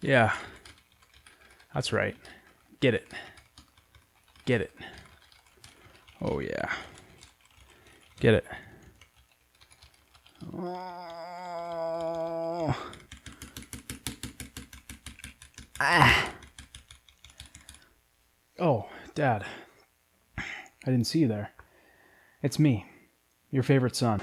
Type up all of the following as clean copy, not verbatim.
Yeah, that's right. Get it. Get it. Oh, yeah. Get it. Oh. Ah. Oh, Dad. I didn't see you there. It's me, your favorite son.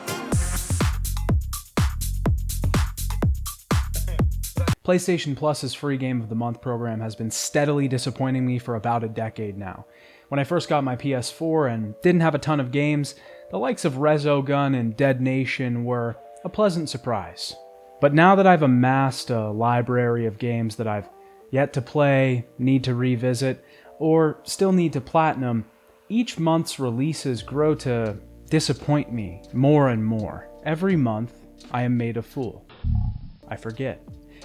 PlayStation Plus's free Game of the Month program has been steadily disappointing me for about a decade now. When I first got my PS4 and didn't have a ton of games, the likes of Resogun and Dead Nation were a pleasant surprise. But now that I've amassed a library of games that I've yet to play, need to revisit, or still need to platinum, each month's releases grow to disappoint me more and more. Every month, I am made a fool. I forget.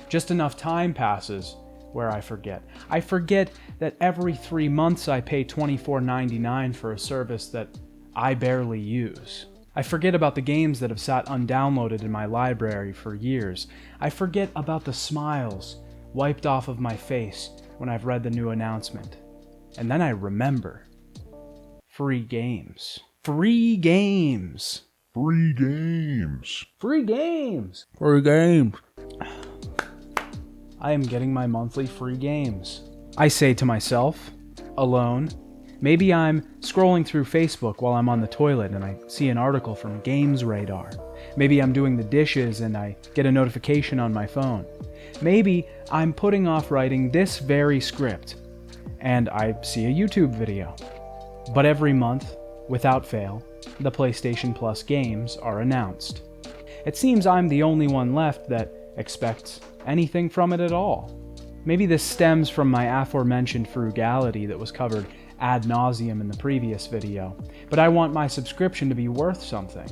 Just enough time passes where I forget. I forget that every 3 months I pay $24.99 for a service that I barely use. I forget about the games that have sat undownloaded in my library for years. I forget about the smiles wiped off of my face when I've read the new announcement. And then I remember. Free games. Free games. Free games. Free games. Free games. I am getting my monthly free games. I say to myself, alone. Maybe I'm scrolling through Facebook while I'm on the toilet and I see an article from Games Radar. Maybe I'm doing the dishes and I get a notification on my phone. Maybe I'm putting off writing this very script and I see a YouTube video. But every month, without fail, the PlayStation Plus games are announced. It seems I'm the only one left that expects anything from it at all. Maybe this stems from my aforementioned frugality that was covered ad nauseum in the previous video, but I want my subscription to be worth something.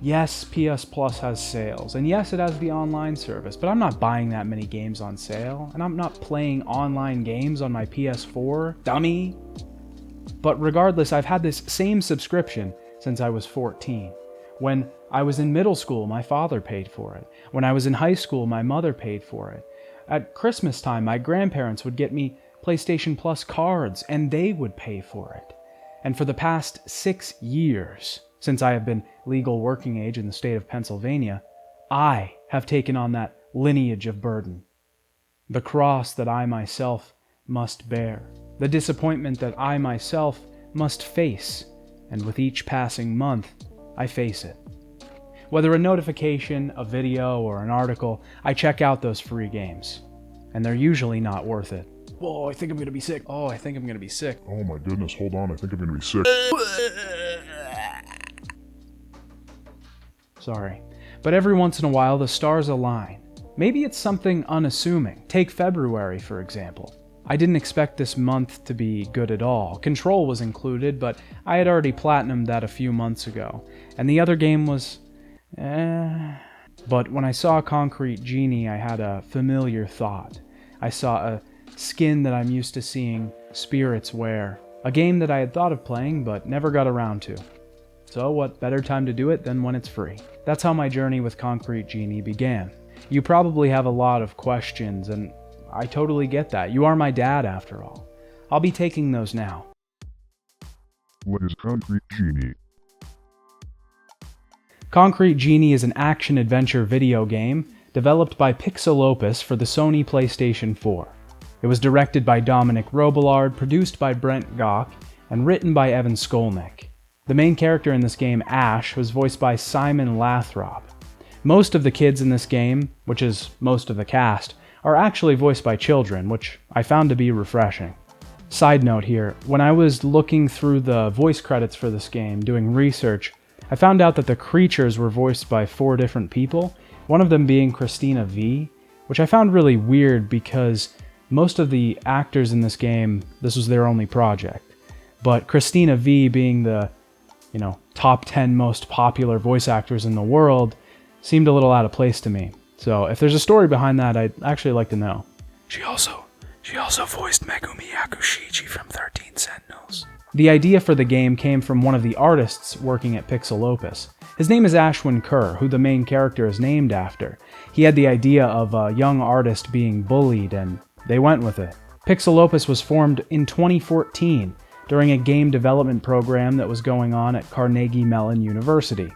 Yes, PS Plus has sales, and yes, it has the online service, but I'm not buying that many games on sale, and I'm not playing online games on my PS4, dummy. But regardless, I've had this same subscription since I was 14. When I was in middle school, my father paid for it. When I was in high school, my mother paid for it. At Christmas time, my grandparents would get me PlayStation Plus cards, and they would pay for it. And for the past 6 years, since I have been legal working age in the state of Pennsylvania, I have taken on that lineage of burden. The cross that I myself must bear. The disappointment that I myself must face. And with each passing month, I face it. Whether a notification, a video, or an article, I check out those free games. And they're usually not worth it. Whoa, I think I'm gonna be sick. Oh, I think I'm gonna be sick. Oh my goodness, hold on, I think I'm gonna be sick. Sorry. But every once in a while, the stars align. Maybe it's something unassuming. Take February, for example. I didn't expect this month to be good at all. Control was included, but I had already platinumed that a few months ago. And the other game was... But when I saw Concrete Genie, I had a familiar thought. I saw a skin that I'm used to seeing spirits wear. A game that I had thought of playing, but never got around to. So what better time to do it than when it's free? That's how my journey with Concrete Genie began. You probably have a lot of questions, and I totally get that. You are my dad, after all. I'll be taking those now. What is Concrete Genie? Concrete Genie is an action-adventure video game developed by Pixelopus for the Sony PlayStation 4. It was directed by Dominic Robillard, produced by Brent Gock, and written by Evan Skolnick. The main character in this game, Ash, was voiced by Simon Lathrop. Most of the kids in this game, which is most of the cast, are actually voiced by children, which I found to be refreshing. Side note here, when I was looking through the voice credits for this game, doing research, I found out that the creatures were voiced by 4 different people, one of them being Christina V, which I found really weird because most of the actors in this game, this was their only project. But Christina V being the, top 10 most popular voice actors in the world seemed a little out of place to me. So if there's a story behind that, I'd actually like to know. She also voiced Megumi Yakushiji from 13 Sentinels. The idea for the game came from one of the artists working at Pixelopus. His name is Ashwin Kerr, who the main character is named after. He had the idea of a young artist being bullied, and they went with it. Pixelopus was formed in 2014 during a game development program that was going on at Carnegie Mellon University.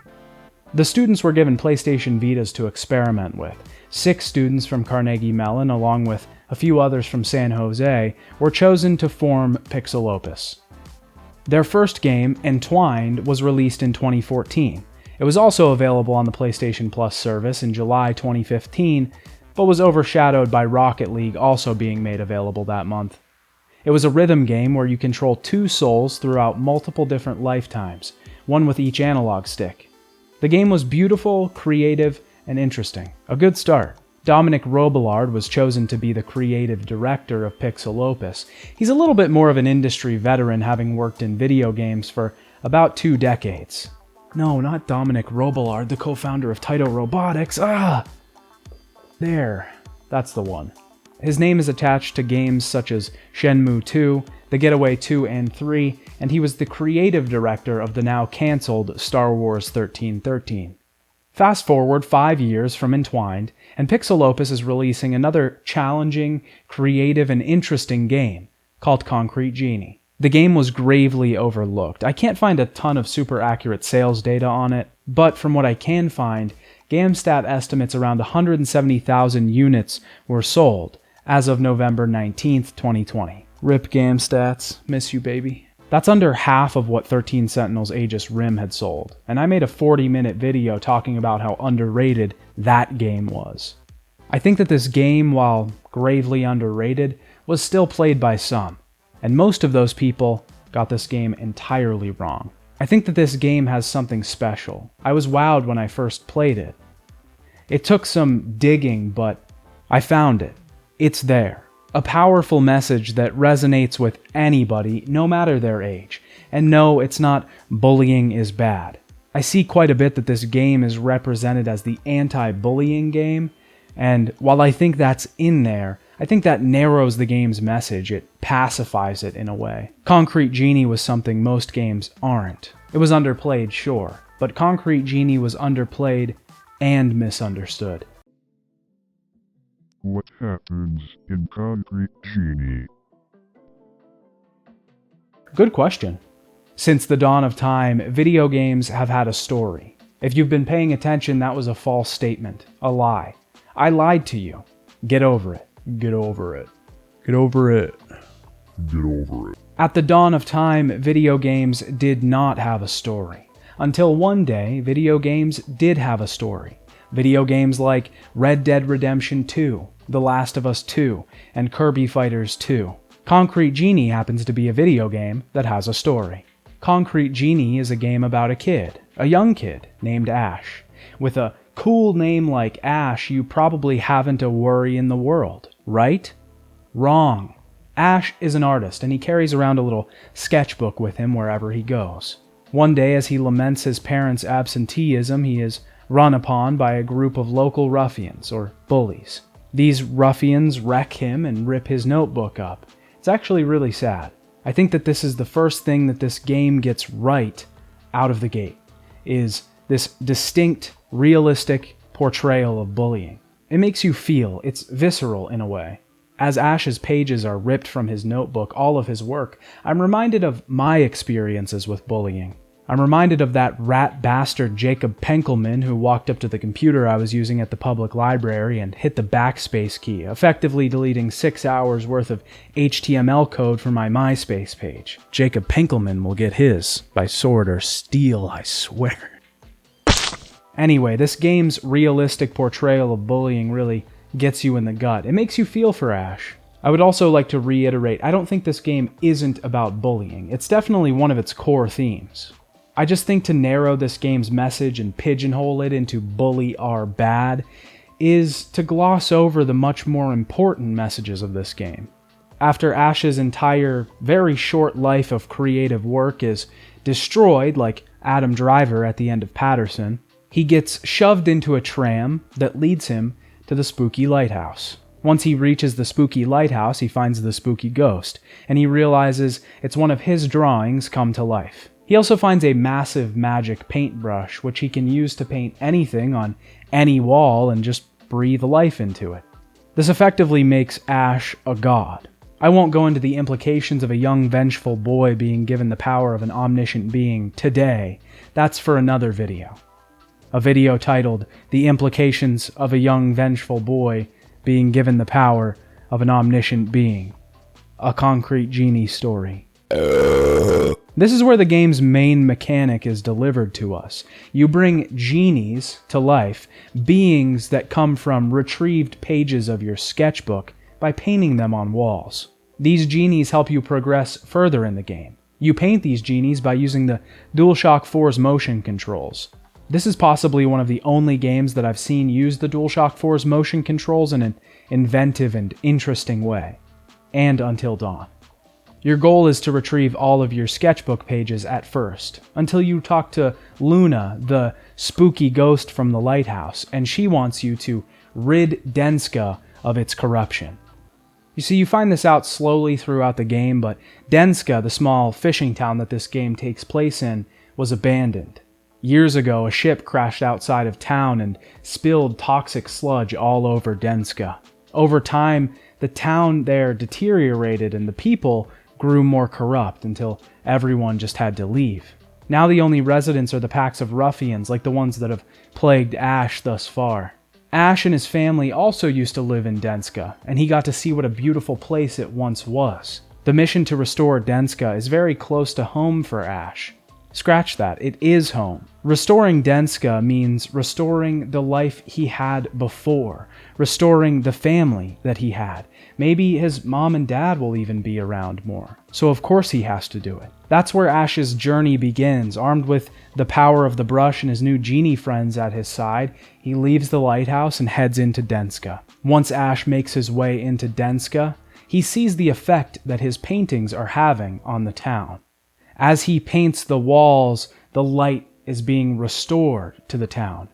The students were given PlayStation Vitas to experiment with. 6 students from Carnegie Mellon, along with a few others from San Jose, were chosen to form Pixelopus. Their first game, Entwined, was released in 2014. It was also available on the PlayStation Plus service in July 2015, but was overshadowed by Rocket League also being made available that month. It was a rhythm game where you control 2 souls throughout multiple different lifetimes, one with each analog stick. The game was beautiful, creative, and interesting. A good start. Dominic Robillard was chosen to be the creative director of Pixelopus. He's a little bit more of an industry veteran, having worked in video games for about 2 decades. No, not Dominic Robillard, the co-founder of Taito Robotics. There. That's the one. His name is attached to games such as Shenmue 2, The Getaway 2 and 3, and he was the creative director of the now cancelled Star Wars 1313. Fast forward 5 years from Entwined, and Pixelopus is releasing another challenging, creative, and interesting game called Concrete Genie. The game was gravely overlooked. I can't find a ton of super accurate sales data on it, but from what I can find, GameStat estimates around 170,000 units were sold as of November 19th, 2020. RIP GameStats, miss you baby. That's under half of what 13 Sentinels Aegis Rim had sold, and I made a 40-minute video talking about how underrated that game was. I think that this game, while gravely underrated, was still played by some, and most of those people got this game entirely wrong. I think that this game has something special. I was wowed when I first played it. It took some digging, but I found it. It's there. A powerful message that resonates with anybody, no matter their age. And no, it's not bullying is bad. I see quite a bit that this game is represented as the anti-bullying game, and while I think that's in there, I think that narrows the game's message. It pacifies it in a way. Concrete Genie was something most games aren't. It was underplayed, sure, but Concrete Genie was underplayed and misunderstood. What happens in Concrete Genie? Good question. Since the dawn of time, video games have had a story. If you've been paying attention, that was a false statement, a lie. I lied to you. Get over it. Get over it. Get over it. Get over it. At the dawn of time, video games did not have a story. Until one day, video games did have a story. Video games like Red Dead Redemption 2, The Last of Us 2, and Kirby Fighters 2. Concrete Genie happens to be a video game that has a story. Concrete Genie is a game about a young kid, named Ash. With a cool name like Ash, you probably haven't a worry in the world, right? Wrong. Ash is an artist, and he carries around a little sketchbook with him wherever he goes. One day, as he laments his parents' absenteeism, he is run upon by a group of local ruffians, or bullies. These ruffians wreck him and rip his notebook up. It's actually really sad. I think that this is the first thing that this game gets right out of the gate, is this distinct, realistic portrayal of bullying. It makes you feel, it's visceral in a way. As Ash's pages are ripped from his notebook, all of his work, I'm reminded of my experiences with bullying. I'm reminded of that rat bastard Jacob Penkelman who walked up to the computer I was using at the public library and hit the backspace key, effectively deleting 6 hours worth of HTML code from my MySpace page. Jacob Penkelman will get his by sword or steel, I swear. Anyway, this game's realistic portrayal of bullying really gets you in the gut. It makes you feel for Ash. I would also like to reiterate, I don't think this game isn't about bullying. It's definitely one of its core themes. I just think to narrow this game's message and pigeonhole it into bully are bad is to gloss over the much more important messages of this game. After Ash's entire, very short life of creative work is destroyed, like Adam Driver at the end of Patterson, he gets shoved into a tram that leads him to the spooky lighthouse. Once he reaches the spooky lighthouse, he finds the spooky ghost, and he realizes it's one of his drawings come to life. He also finds a massive magic paintbrush, which he can use to paint anything on any wall and just breathe life into it. This effectively makes Ash a god. I won't go into the implications of a young vengeful boy being given the power of an omniscient being today. That's for another video. A video titled, "The Implications of a Young Vengeful Boy Being Given the Power of an Omniscient Being. A Concrete Genie Story." This is where the game's main mechanic is delivered to us. You bring genies to life, beings that come from retrieved pages of your sketchbook, by painting them on walls. These genies help you progress further in the game. You paint these genies by using the DualShock 4's motion controls. This is possibly one of the only games that I've seen use the DualShock 4's motion controls in an inventive and interesting way. And Until Dawn. Your goal is to retrieve all of your sketchbook pages at first, until you talk to Luna, the spooky ghost from the lighthouse, and she wants you to rid Denska of its corruption. You see, you find this out slowly throughout the game, but Denska, the small fishing town that this game takes place in, was abandoned. Years ago, a ship crashed outside of town and spilled toxic sludge all over Denska. Over time, the town there deteriorated and the people grew more corrupt until everyone just had to leave. Now the only residents are the packs of ruffians like the ones that have plagued Ash thus far. Ash and his family also used to live in Denska, and he got to see what a beautiful place it once was. The mission to restore Denska is very close to home for Ash. Scratch that, it is home. Restoring Denska means restoring the life he had before, restoring the family that he had. Maybe his mom and dad will even be around more, so of course he has to do it. That's where Ash's journey begins. Armed with the power of the brush and his new genie friends at his side, he leaves the lighthouse and heads into Denska. Once Ash makes his way into Denska, he sees the effect that his paintings are having on the town. As he paints the walls, the light is being restored to the town.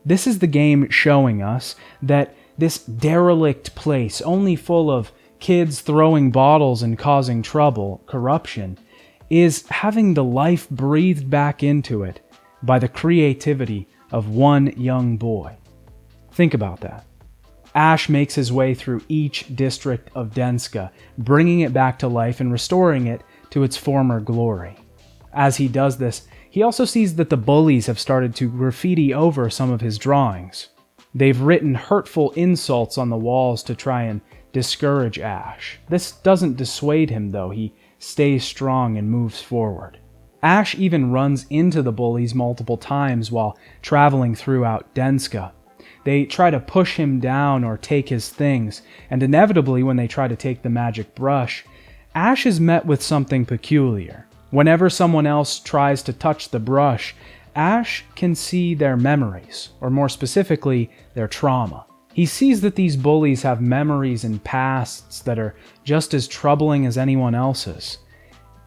This is the game showing us that this derelict place, only full of kids throwing bottles and causing trouble, corruption, is having the life breathed back into it by the creativity of one young boy. Think about that. Ash makes his way through each district of Denska, bringing it back to life and restoring it to its former glory. As he does this, he also sees that the bullies have started to graffiti over some of his drawings. They've written hurtful insults on the walls to try and discourage Ash. This doesn't dissuade him though, he stays strong and moves forward. Ash even runs into the bullies multiple times while traveling throughout Denska. They try to push him down or take his things, and inevitably when they try to take the magic brush, Ash is met with something peculiar. Whenever someone else tries to touch the brush, Ash can see their memories, or more specifically, their trauma. He sees that these bullies have memories and pasts that are just as troubling as anyone else's.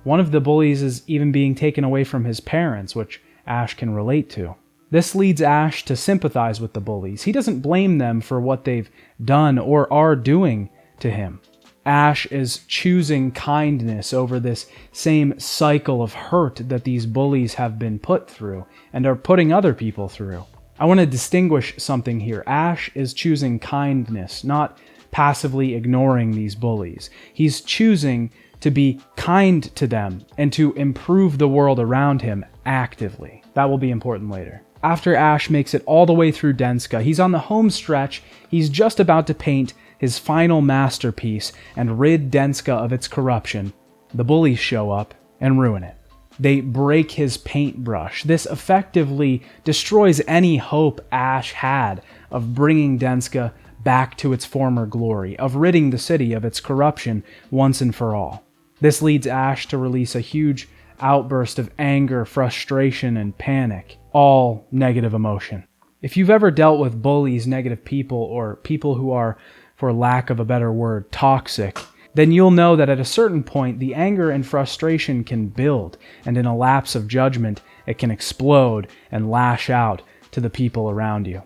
One of the bullies is even being taken away from his parents, which Ash can relate to. This leads Ash to sympathize with the bullies. He doesn't blame them for what they've done or are doing to him. Ash is choosing kindness over this same cycle of hurt that these bullies have been put through and are putting other people through. I want to distinguish something here. Ash is choosing kindness, not passively ignoring these bullies. He's choosing to be kind to them and to improve the world around him actively. That will be important later. After Ash makes it all the way through Denska, he's on the home stretch. He's just about to paint his final masterpiece and rid Denska of its corruption. The bullies show up and ruin it. They break his paintbrush. This effectively destroys any hope Ash had of bringing Denska back to its former glory, of ridding the city of its corruption once and for all. This leads Ash to release a huge outburst of anger, frustration, and panic, all negative emotion. If you've ever dealt with bullies, negative people, or people who are, for lack of a better word, toxic, then you'll know that at a certain point, the anger and frustration can build, and in a lapse of judgment, it can explode and lash out to the people around you.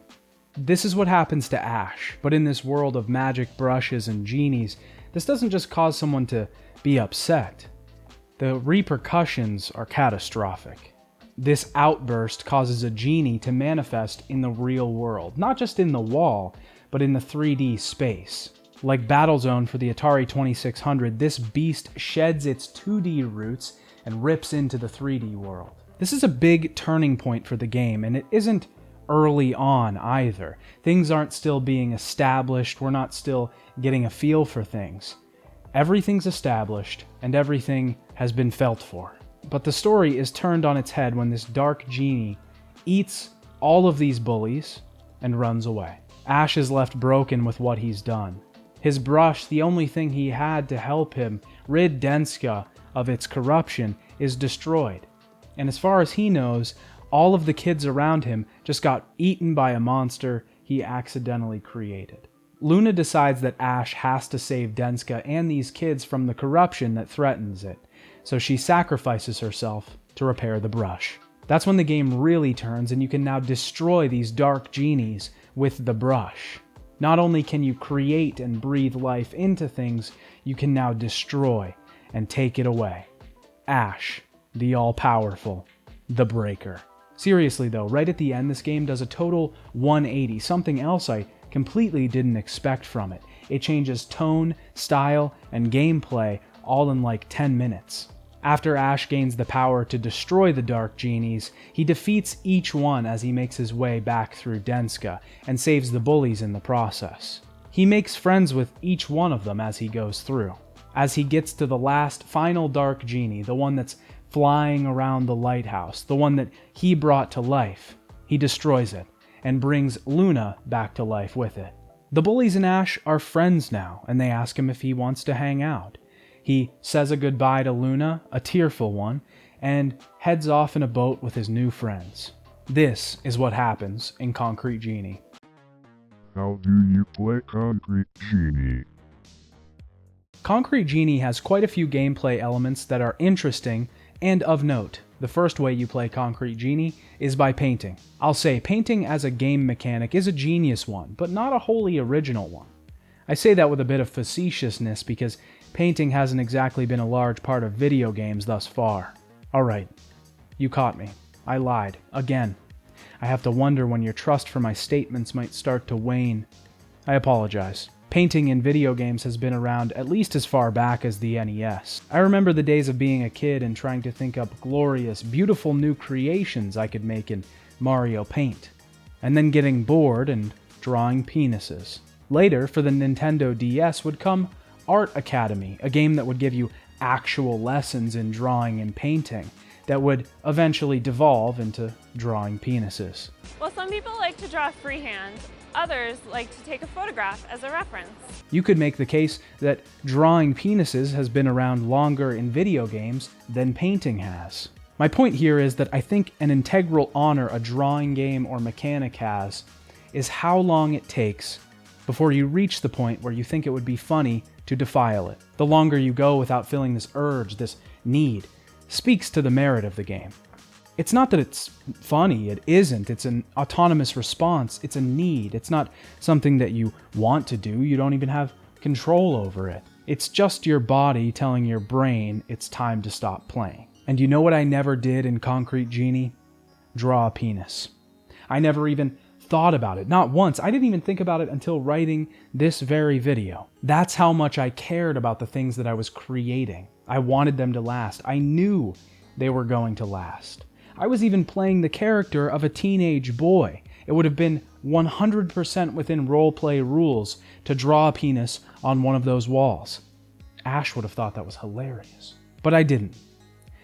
This is what happens to Ash, but in this world of magic brushes and genies, this doesn't just cause someone to be upset. The repercussions are catastrophic. This outburst causes a genie to manifest in the real world, not just in the wall, but in the 3D space. Like Battlezone for the Atari 2600, this beast sheds its 2D roots and rips into the 3D world. This is a big turning point for the game, and it isn't early on either. Things aren't still being established, we're not still getting a feel for things. Everything's established, and everything has been felt for. But the story is turned on its head when this dark genie eats all of these bullies and runs away. Ash is left broken with what he's done. His brush, the only thing he had to help him rid Denska of its corruption, is destroyed. And as far as he knows, all of the kids around him just got eaten by a monster he accidentally created. Luna decides that Ash has to save Denska and these kids from the corruption that threatens it, so she sacrifices herself to repair the brush. That's when the game really turns, and you can now destroy these dark genies with the brush. Not only can you create and breathe life into things, you can now destroy and take it away. Ash, the all-powerful, the Breaker. Seriously though, right at the end, this game does a total 180, something else I completely didn't expect from it. It changes tone, style, and gameplay all in like 10 minutes. After Ash gains the power to destroy the Dark Genies, he defeats each one as he makes his way back through Denska, and saves the bullies in the process. He makes friends with each one of them as he goes through. As he gets to the last, final Dark Genie, the one that's flying around the lighthouse, the one that he brought to life, he destroys it, and brings Luna back to life with it. The bullies and Ash are friends now, and they ask him if he wants to hang out. He says a goodbye to Luna, a tearful one, and heads off in a boat with his new friends. This is what happens in Concrete Genie. How do you play Concrete Genie? Concrete Genie has quite a few gameplay elements that are interesting and of note. The first way you play Concrete Genie is by painting. I'll say painting as a game mechanic is a genius one, but not a wholly original one. I say that with a bit of facetiousness because painting hasn't exactly been a large part of video games thus far. Alright, you caught me. I lied. Again. I have to wonder when your trust for my statements might start to wane. I apologize. Painting in video games has been around at least as far back as the NES. I remember the days of being a kid and trying to think up glorious, beautiful new creations I could make in Mario Paint, and then getting bored and drawing penises. Later, for the Nintendo DS would come Art Academy, a game that would give you actual lessons in drawing and painting that would eventually devolve into drawing penises. Well, some people like to draw freehand, others like to take a photograph as a reference. You could make the case that drawing penises has been around longer in video games than painting has. My point here is that I think an integral honor a drawing game or mechanic has is how long it takes before you reach the point where you think it would be funny to defile it. The longer you go without feeling this urge, this need, speaks to the merit of the game. It's not that it's funny, it isn't. It's an autonomous response. It's a need. It's not something that you want to do. You don't even have control over it. It's just your body telling your brain it's time to stop playing. And you know what I never did in Concrete Genie? Draw a penis. I never even thought about it. Not once. I didn't even think about it until writing this very video. That's how much I cared about the things that I was creating. I wanted them to last. I knew they were going to last. I was even playing the character of a teenage boy. It would have been 100% within roleplay rules to draw a penis on one of those walls. Ash would have thought that was hilarious. But I didn't.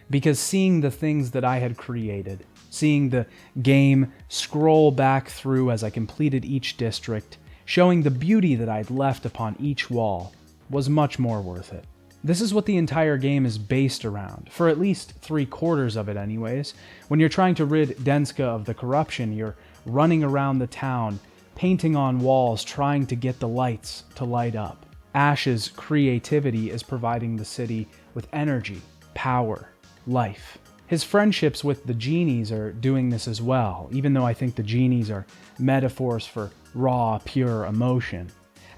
Because seeing the things that I had created, seeing the game scroll back through as I completed each district, showing the beauty that I'd left upon each wall, was much more worth it. This is what the entire game is based around, for at least 3/4 of it anyways. When you're trying to rid Denska of the corruption, you're running around the town, painting on walls, trying to get the lights to light up. Ash's creativity is providing the city with energy, power, life. His friendships with the genies are doing this as well, even though I think the genies are metaphors for raw, pure emotion.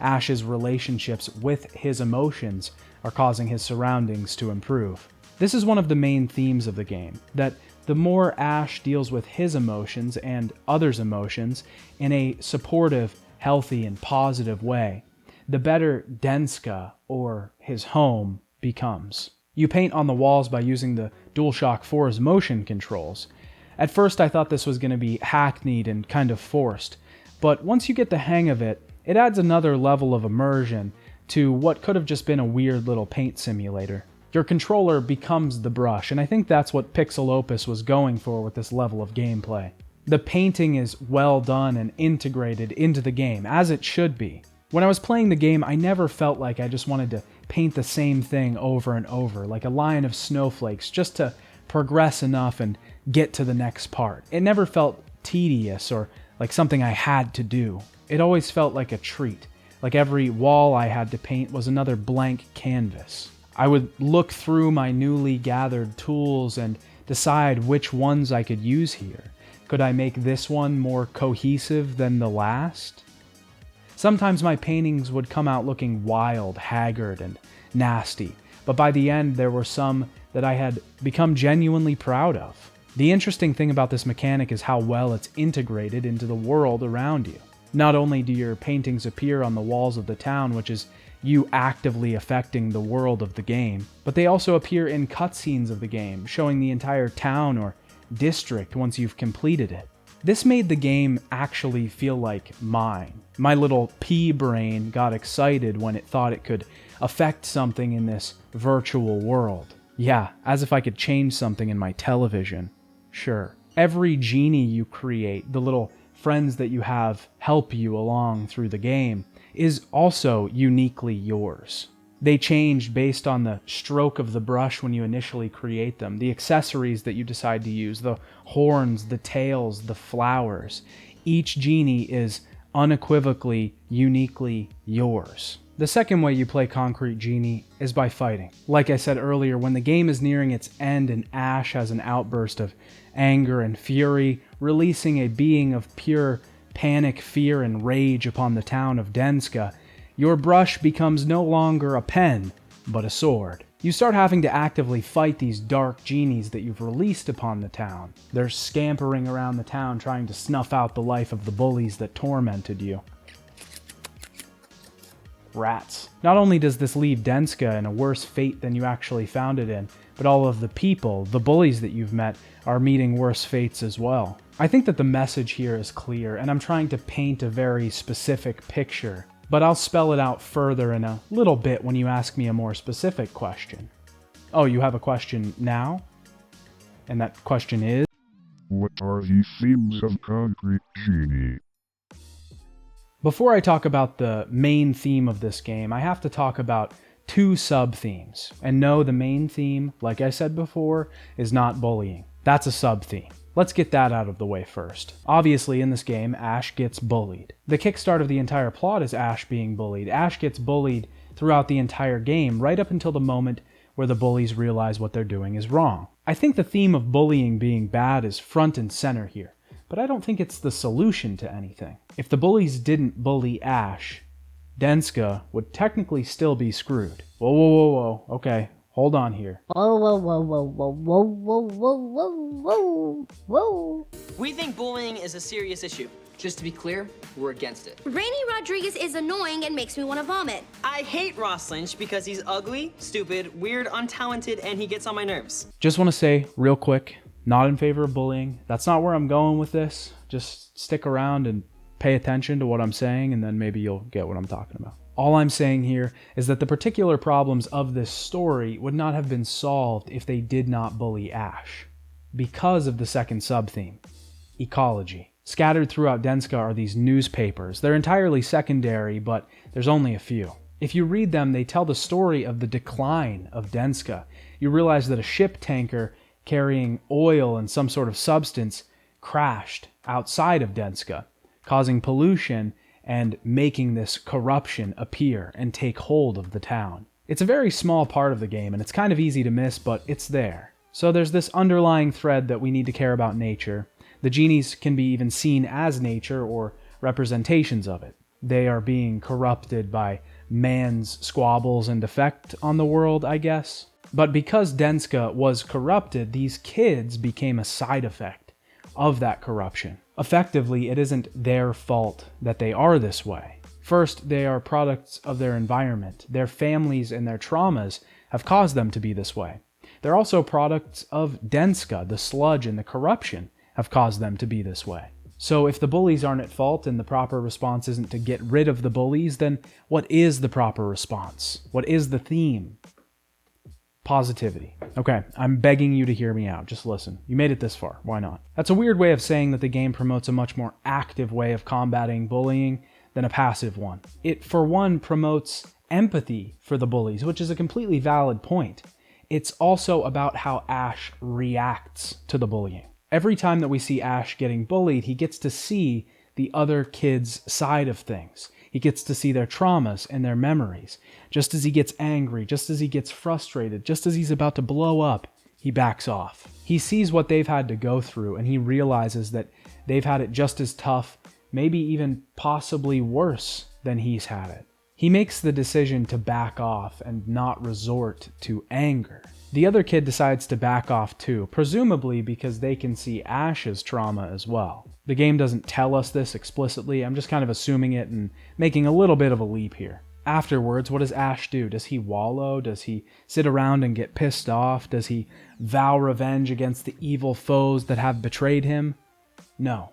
Ash's relationships with his emotions are causing his surroundings to improve. This is one of the main themes of the game, that the more Ash deals with his emotions and others' emotions in a supportive, healthy, and positive way, the better Denska, or his home, becomes. You paint on the walls by using the DualShock 4's motion controls. At first I thought this was going to be hackneyed and kind of forced, but once you get the hang of it, it adds another level of immersion to what could have just been a weird little paint simulator. Your controller becomes the brush, and I think that's what Pixel Opus was going for with this level of gameplay. The painting is well done and integrated into the game, as it should be. When I was playing the game, I never felt like I just wanted to paint the same thing over and over, like a line of snowflakes, just to progress enough and get to the next part. It never felt tedious or like something I had to do. It always felt like a treat, like every wall I had to paint was another blank canvas. I would look through my newly gathered tools and decide which ones I could use here. Could I make this one more cohesive than the last? Sometimes my paintings would come out looking wild, haggard, and nasty, but by the end there were some that I had become genuinely proud of. The interesting thing about this mechanic is how well it's integrated into the world around you. Not only do your paintings appear on the walls of the town, which is you actively affecting the world of the game, but they also appear in cutscenes of the game, showing the entire town or district once you've completed it. This made the game actually feel like mine. My little pea brain got excited when it thought it could affect something in this virtual world. Yeah, as if I could change something in my television. Sure. Every genie you create, the little friends that you have help you along through the game, is also uniquely yours. They change based on the stroke of the brush when you initially create them, the accessories that you decide to use, the horns, the tails, the flowers. Each genie is unequivocally, uniquely yours. The second way you play Concrete Genie is by fighting. Like I said earlier, when the game is nearing its end and Ash has an outburst of anger and fury, releasing a being of pure panic, fear, and rage upon the town of Denska, your brush becomes no longer a pen, but a sword. You start having to actively fight these dark genies that you've released upon the town. They're scampering around the town trying to snuff out the life of the bullies that tormented you. Rats. Not only does this leave Denska in a worse fate than you actually found it in, but all of the people, the bullies that you've met, are meeting worse fates as well. I think that the message here is clear, and I'm trying to paint a very specific picture, but I'll spell it out further in a little bit when you ask me a more specific question. Oh, you have a question now? And that question is? What are the themes of Concrete Genie? Before I talk about the main theme of this game, I have to talk about two sub-themes. And no, the main theme, like I said before, is not bullying. That's a sub-theme. Let's get that out of the way first. Obviously, in this game, Ash gets bullied. The kickstart of the entire plot is Ash being bullied. Ash gets bullied throughout the entire game, right up until the moment where the bullies realize what they're doing is wrong. I think the theme of bullying being bad is front and center here, but I don't think it's the solution to anything. If the bullies didn't bully Ash, Denska would technically still be screwed. Whoa, whoa, whoa, whoa. Okay, hold on here. Whoa, whoa, whoa, whoa, whoa, whoa, whoa, whoa, whoa, whoa. We think bullying is a serious issue. Just to be clear, we're against it. Rainy Rodriguez is annoying and makes me want to vomit. I hate Ross Lynch because he's ugly, stupid, weird, untalented, and he gets on my nerves. Just want to say, real quick, not in favor of bullying. That's not where I'm going with this. Just stick around and pay attention to what I'm saying, and then maybe you'll get what I'm talking about. All I'm saying here is that the particular problems of this story would not have been solved if they did not bully Ash, because of the second sub-theme, ecology. Scattered throughout Denska are these newspapers. They're entirely secondary, but there's only a few. If you read them, they tell the story of the decline of Denska. You realize that a ship tanker carrying oil and some sort of substance crashed outside of Denska, causing pollution and making this corruption appear and take hold of the town. It's a very small part of the game, and it's kind of easy to miss, but it's there. So there's this underlying thread that we need to care about nature. The genies can be even seen as nature or representations of it. They are being corrupted by man's squabbles and effect on the world, I guess. But because Denska was corrupted, these kids became a side effect of that corruption. Effectively, it isn't their fault that they are this way. First, they are products of their environment. Their families and their traumas have caused them to be this way. They're also products of Denska. The sludge and the corruption have caused them to be this way. So if the bullies aren't at fault and the proper response isn't to get rid of the bullies, then what is the proper response? What is the theme? Positivity. Okay, I'm begging you to hear me out. Just listen. You made it this far. Why not? That's a weird way of saying that the game promotes a much more active way of combating bullying than a passive one. It, for one, promotes empathy for the bullies, which is a completely valid point. It's also about how Ash reacts to the bullying. Every time that we see Ash getting bullied, he gets to see the other kid's side of things. He gets to see their traumas and their memories. Just as he gets angry, just as he gets frustrated, just as he's about to blow up, he backs off. He sees what they've had to go through, and he realizes that they've had it just as tough, maybe even possibly worse than he's had it. He makes the decision to back off and not resort to anger. The other kid decides to back off too, presumably because they can see Ash's trauma as well. The game doesn't tell us this explicitly, I'm just kind of assuming it and making a little bit of a leap here. Afterwards, what does Ash do? Does he wallow? Does he sit around and get pissed off? Does he vow revenge against the evil foes that have betrayed him? No.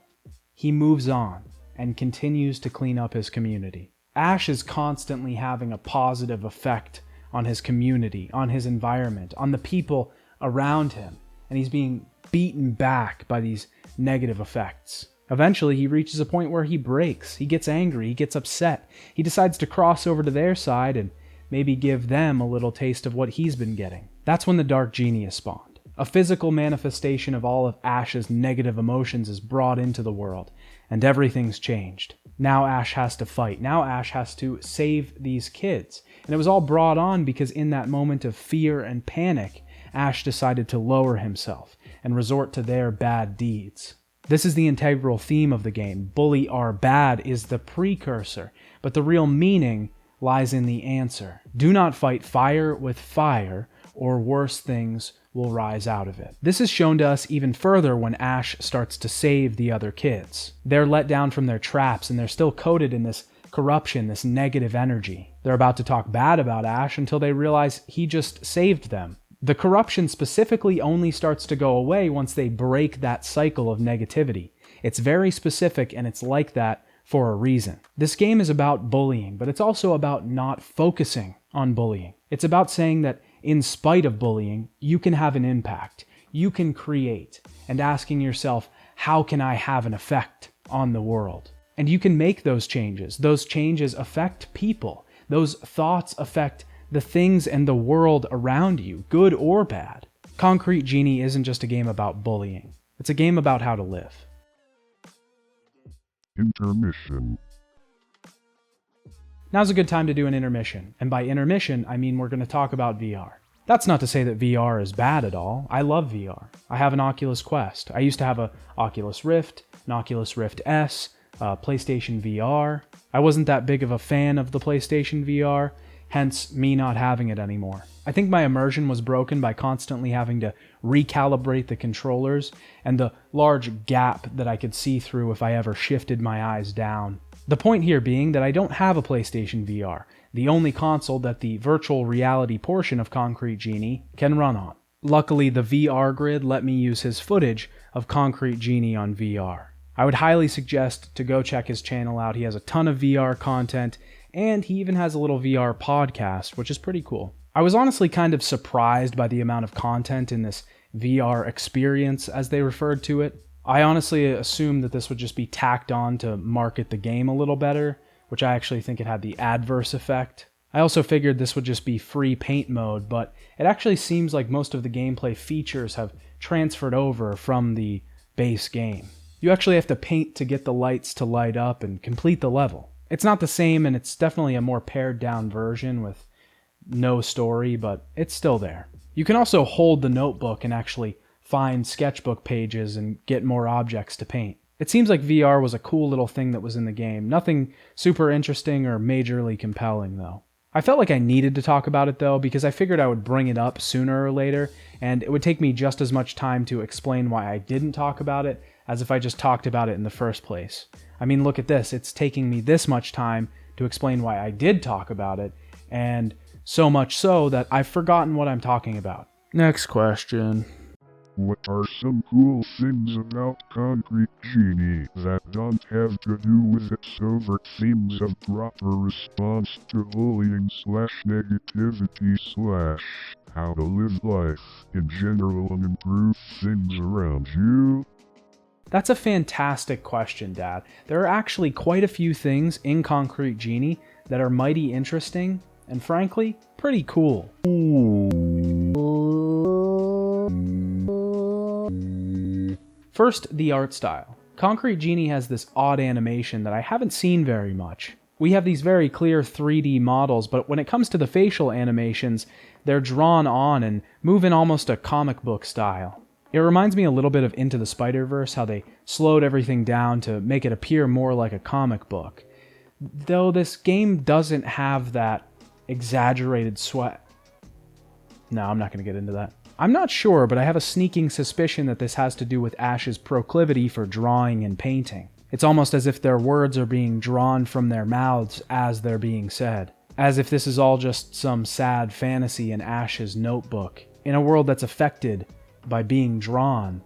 He moves on and continues to clean up his community. Ash is constantly having a positive effect on his community, on his environment, on the people around him, and he's being beaten back by these negative effects. Eventually, he reaches a point where he breaks, he gets angry, he gets upset, he decides to cross over to their side and maybe give them a little taste of what he's been getting. That's when the Dark Genie is spawned. A physical manifestation of all of Ash's negative emotions is brought into the world, and everything's changed. Now Ash has to fight. Now Ash has to save these kids. And it was all brought on because in that moment of fear and panic, Ash decided to lower himself and resort to their bad deeds. This is the integral theme of the game. Bully are bad is the precursor, but the real meaning lies in the answer. Do not fight fire with fire, or worse things will rise out of it. This is shown to us even further when Ash starts to save the other kids. They're let down from their traps and they're still coated in this corruption, this negative energy. They're about to talk bad about Ash until they realize he just saved them. The corruption specifically only starts to go away once they break that cycle of negativity. It's very specific and it's like that for a reason. This game is about bullying, but it's also about not focusing on bullying. It's about saying that in spite of bullying, you can have an impact, you can create, and asking yourself, how can I have an effect on the world? And you can make those changes. Those changes affect people. Those thoughts affect the things and the world around you, good or bad. Concrete Genie isn't just a game about bullying. It's a game about how to live. Intermission. Now's a good time to do an intermission, and by intermission, I mean we're going to talk about VR. That's not to say that VR is bad at all. I love VR. I have an Oculus Quest. I used to have an Oculus Rift, an Oculus Rift S, PlayStation VR. I wasn't that big of a fan of the PlayStation VR, hence me not having it anymore. I think my immersion was broken by constantly having to recalibrate the controllers and the large gap that I could see through if I ever shifted my eyes down. The point here being that I don't have a PlayStation VR, the only console that the virtual reality portion of Concrete Genie can run on. Luckily, the VR Grid let me use his footage of Concrete Genie on VR. I would highly suggest to go check his channel out. He has a ton of VR content, and he even has a little VR podcast, which is pretty cool. I was honestly kind of surprised by the amount of content in this VR experience, as they referred to it. I honestly assumed that this would just be tacked on to market the game a little better, which I actually think it had the adverse effect. I also figured this would just be free paint mode, but it actually seems like most of the gameplay features have transferred over from the base game. You actually have to paint to get the lights to light up and complete the level. It's not the same, and it's definitely a more pared down version with no story, but it's still there. You can also hold the notebook and actually find sketchbook pages and get more objects to paint. It seems like VR was a cool little thing that was in the game. Nothing super interesting or majorly compelling, though. I felt like I needed to talk about it though, because I figured I would bring it up sooner or later, and it would take me just as much time to explain why I didn't talk about it as if I just talked about it in the first place. I mean, look at this. It's taking me this much time to explain why I did talk about it, and so much so that I've forgotten what I'm talking about. Next question. What are some cool things about Concrete Genie that don't have to do with its overt themes of proper response to bullying/negativity/how to live life in general and improve things around you? That's a fantastic question, Dad. There are actually quite a few things in Concrete Genie that are mighty interesting and frankly, pretty cool. First, the art style. Concrete Genie has this odd animation that I haven't seen very much. We have these very clear 3D models, but when it comes to the facial animations, they're drawn on and move in almost a comic book style. It reminds me a little bit of Into the Spider-Verse, how they slowed everything down to make it appear more like a comic book. Though this game doesn't have that exaggerated sweat. No, I'm not going to get into that. I'm not sure, but I have a sneaking suspicion that this has to do with Ash's proclivity for drawing and painting. It's almost as if their words are being drawn from their mouths as they're being said. As if this is all just some sad fantasy in Ash's notebook. In a world that's affected by being drawn,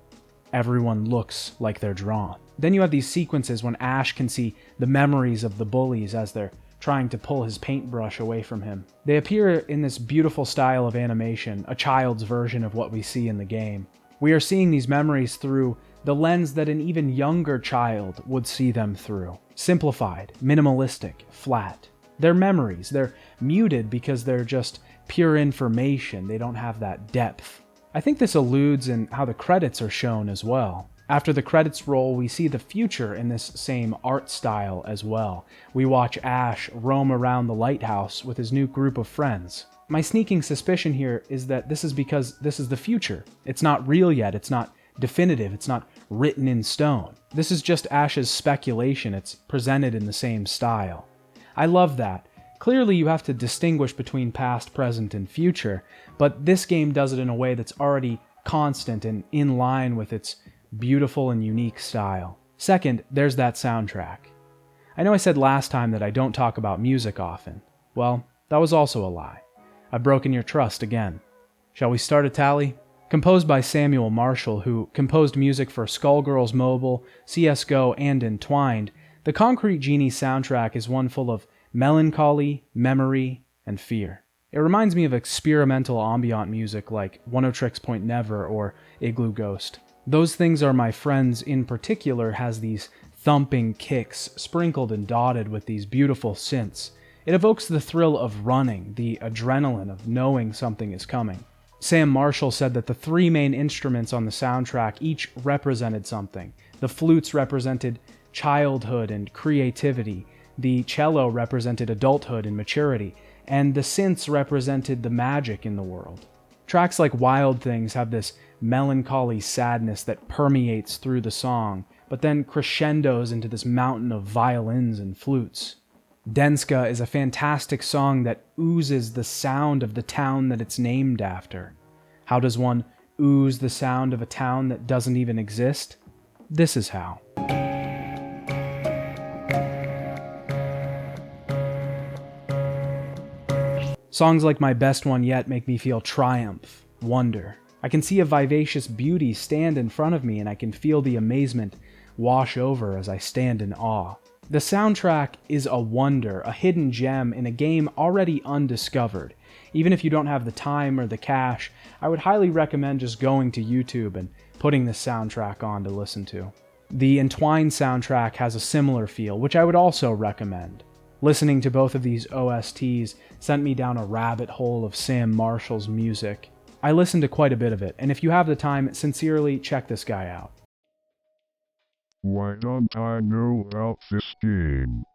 everyone looks like they're drawn. Then you have these sequences when Ash can see the memories of the bullies as they're trying to pull his paintbrush away from him. They appear in this beautiful style of animation, a child's version of what we see in the game. We are seeing these memories through the lens that an even younger child would see them through. Simplified, minimalistic, flat. They're memories. They're muted because they're just pure information. They don't have that depth. I think this alludes in how the credits are shown as well. After the credits roll, we see the future in this same art style as well. We watch Ash roam around the lighthouse with his new group of friends. My sneaking suspicion here is that this is because this is the future. It's not real yet, it's not definitive, it's not written in stone. This is just Ash's speculation, it's presented in the same style. I love that. Clearly you have to distinguish between past, present, and future, but this game does it in a way that's already constant and in line with its beautiful and unique style. Second, there's that soundtrack. I know I said last time that I don't talk about music often. Well, that was also a lie. I've broken your trust again. Shall we start a tally? Composed by Samuel Marshall, who composed music for Skullgirls Mobile, CSGO, and Entwined, the Concrete Genie soundtrack is one full of melancholy, memory, and fear. It reminds me of experimental ambient music like Oneotrix Point Never or Igloo Ghost. Those Things Are My Friends in particular has these thumping kicks sprinkled and dotted with these beautiful synths. It evokes the thrill of running, the adrenaline of knowing something is coming. Sam Marshall said that the three main instruments on the soundtrack each represented something. The flutes represented childhood and creativity, the cello represented adulthood and maturity, and the synths represented the magic in the world. Tracks like Wild Things have this melancholy sadness that permeates through the song, but then crescendos into this mountain of violins and flutes. Denska is a fantastic song that oozes the sound of the town that it's named after. How does one ooze the sound of a town that doesn't even exist? This is how. Songs like My Best One Yet make me feel triumph, wonder. I can see a vivacious beauty stand in front of me and I can feel the amazement wash over as I stand in awe. The soundtrack is a wonder, a hidden gem in a game already undiscovered. Even if you don't have the time or the cash, I would highly recommend just going to YouTube and putting this soundtrack on to listen to. The Entwined soundtrack has a similar feel, which I would also recommend. Listening to both of these OSTs sent me down a rabbit hole of Sam Marshall's music. I listened to quite a bit of it, and if you have the time, sincerely check this guy out. Why don't I know about this game?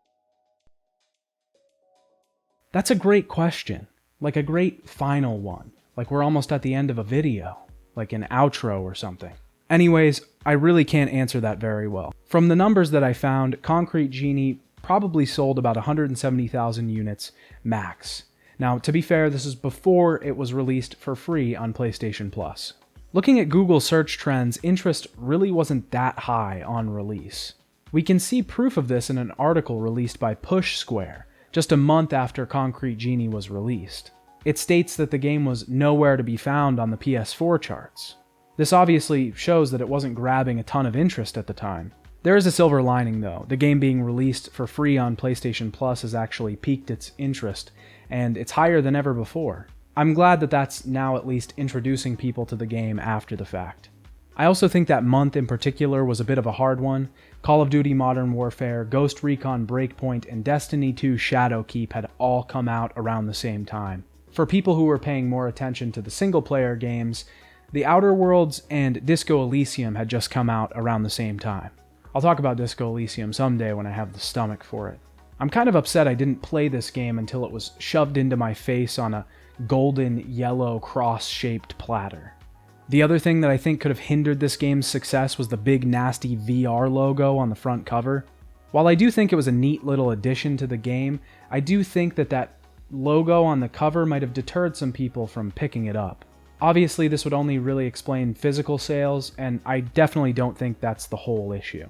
That's a great question. Like a great final one. Like we're almost at the end of a video. Like an outro or something. Anyways, I really can't answer that very well. From the numbers that I found, Concrete Genie probably sold about 170,000 units max. Now, to be fair, this is before it was released for free on PlayStation Plus. Looking at Google search trends, interest really wasn't that high on release. We can see proof of this in an article released by Push Square, just a month after Concrete Genie was released. It states that the game was nowhere to be found on the PS4 charts. This obviously shows that it wasn't grabbing a ton of interest at the time. There is a silver lining though. The game being released for free on PlayStation Plus has actually piqued its interest, and it's higher than ever before. I'm glad that that's now at least introducing people to the game after the fact. I also think that month in particular was a bit of a hard one. Call of Duty Modern Warfare, Ghost Recon Breakpoint, and Destiny 2 Shadowkeep had all come out around the same time. For people who were paying more attention to the single-player games, The Outer Worlds and Disco Elysium had just come out around the same time. I'll talk about Disco Elysium someday when I have the stomach for it. I'm kind of upset I didn't play this game until it was shoved into my face on a golden yellow cross-shaped platter. The other thing that I think could have hindered this game's success was the big nasty VR logo on the front cover. While I do think it was a neat little addition to the game, I do think that that logo on the cover might have deterred some people from picking it up. Obviously, this would only really explain physical sales, and I definitely don't think that's the whole issue.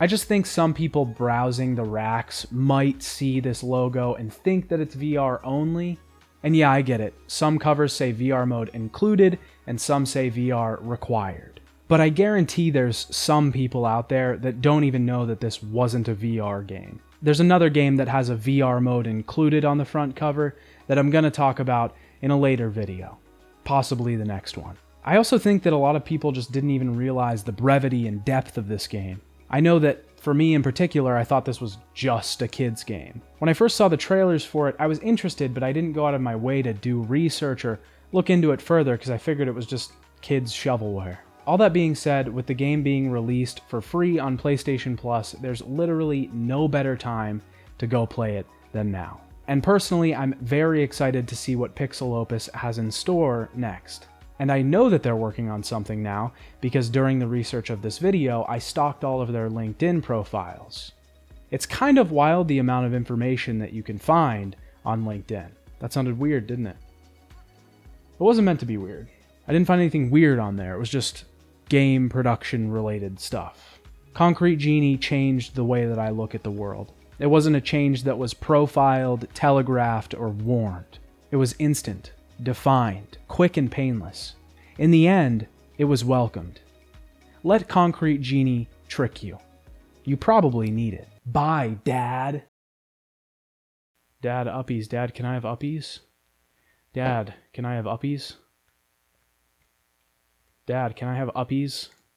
I just think some people browsing the racks might see this logo and think that it's VR only. And yeah, I get it. Some covers say VR mode included, and some say VR required. But I guarantee there's some people out there that don't even know that this wasn't a VR game. There's another game that has a VR mode included on the front cover that I'm going to talk about in a later video. Possibly the next one. I also think that a lot of people just didn't even realize the brevity and depth of this game. I know that for me in particular, I thought this was just a kid's game. When I first saw the trailers for it, I was interested, but I didn't go out of my way to do research or look into it further because I figured it was just kids' shovelware. All that being said, with the game being released for free on PlayStation Plus, there's literally no better time to go play it than now. And personally, I'm very excited to see what Pixel Opus has in store next. And I know that they're working on something now, because during the research of this video, I stalked all of their LinkedIn profiles. It's kind of wild the amount of information that you can find on LinkedIn. That sounded weird, didn't it? It wasn't meant to be weird. I didn't find anything weird on there. It was just game production related stuff. Concrete Genie changed the way that I look at the world. It wasn't a change that was profiled, telegraphed, or warned. It was instant, defined, quick and painless. In the end, it was welcomed. Let Concrete Genie trick you. You probably need it. Bye, Dad. Dad, uppies. Dad, can I have uppies? Dad, can I have uppies? Dad, can I have uppies?